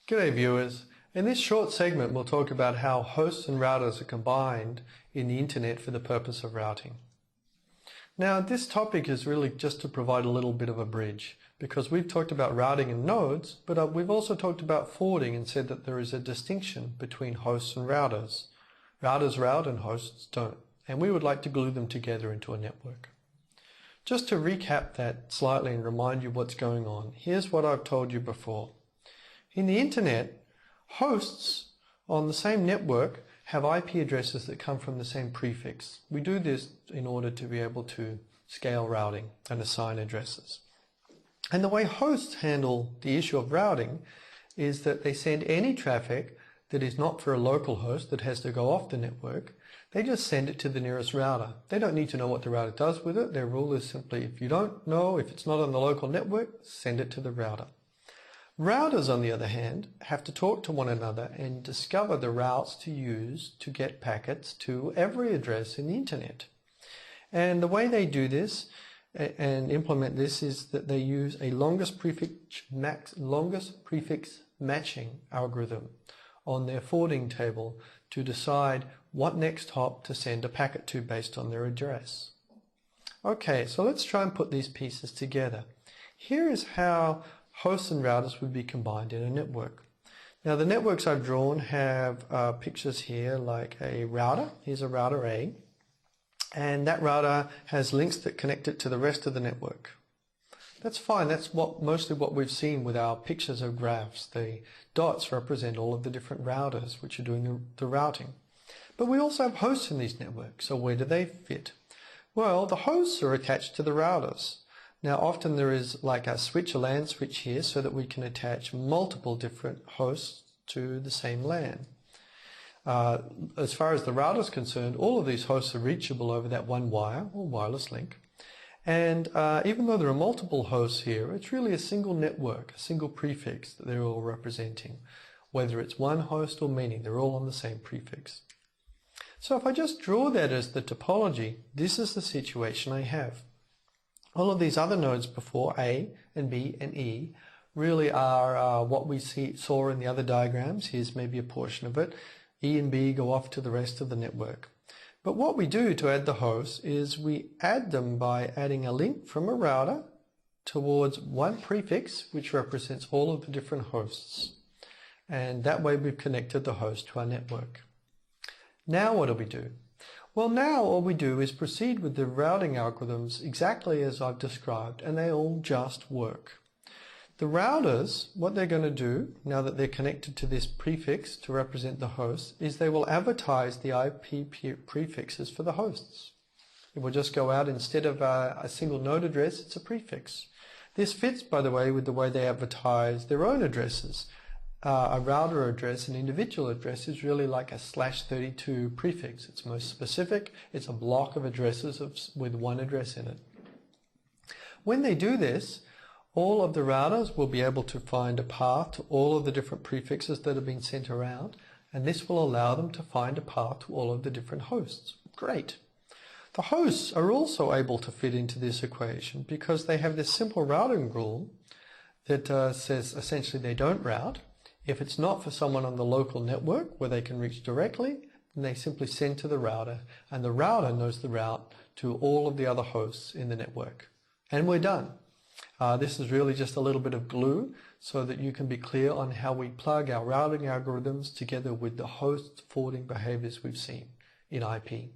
G'day viewers. In this short segment we'll talk about how hosts and routers are combined in the internet for the purpose of routing. Now this topic is really just to provide a little bit of a bridge, because we've talked about routing and nodes, but we've also talked about forwarding and said that there is a distinction between hosts and routers. Routers route and hosts don't, and we would like to glue them together into a network. Just to recap that slightly and remind you what's going on, here's what I've told you before. In the internet, hosts on the same network have IP addresses that come from the same prefix. We do this in order to be able to scale routing and assign addresses. And the way hosts handle the issue of routing is that they send any traffic that is not for a local host that has to go off the network. They just send it to the nearest router. They don't need to know what the router does with it. Their rule is simply, if you don't know, if it's not on the local network, send it to the router. Routers, on the other hand, have to talk to one another and discover the routes to use to get packets to every address in the internet. And the way they do this and implement this is that they use a longest prefix matching algorithm on their forwarding table to decide what next hop to send a packet to based on their address. Okay, so let's try and put these pieces together. Here is how hosts and routers would be combined in a network. Now the networks I've drawn have pictures here like a router. Here's a router A, and that router has links that connect it to the rest of the network. That's fine. That's mostly what we've seen with our pictures of graphs. The dots represent all of the different routers which are doing the routing. But we also have hosts in these networks, so where do they fit? Well, the hosts are attached to the routers. Now often there is like a switch, a LAN switch here, so that we can attach multiple different hosts to the same LAN. As far as the router is concerned, all of these hosts are reachable over that one wire or wireless link. And even though there are multiple hosts here, it's really a single network, a single prefix that they're all representing. Whether it's one host or many, they're all on the same prefix. So if I just draw that as the topology, this is the situation I have. All of these other nodes before, A and B and E, really are what we saw in the other diagrams. Here's maybe a portion of it. E and B go off to the rest of the network. But what we do to add the hosts is we add them by adding a link from a router towards one prefix, which represents all of the different hosts. And that way we've connected the host to our network. Now what do we do? Well, now all we do is proceed with the routing algorithms exactly as I've described, and they all just work. The routers, what they're going to do, now that they're connected to this prefix to represent the host, is they will advertise the IP prefixes for the hosts. It will just go out, instead of a single node address, it's a prefix. This fits, by the way, with the way they advertise their own addresses. A router address, an individual address, is really like a /32 prefix. It's most specific. It's a block of addresses with one address in it. When they do this, all of the routers will be able to find a path to all of the different prefixes that have been sent around, and this will allow them to find a path to all of the different hosts. Great. The hosts are also able to fit into this equation because they have this simple routing rule that says essentially they don't route. If it's not for someone on the local network where they can reach directly, then they simply send to the router, and the router knows the route to all of the other hosts in the network. And we're done. This is really just a little bit of glue so that you can be clear on how we plug our routing algorithms together with the host forwarding behaviors we've seen in IP.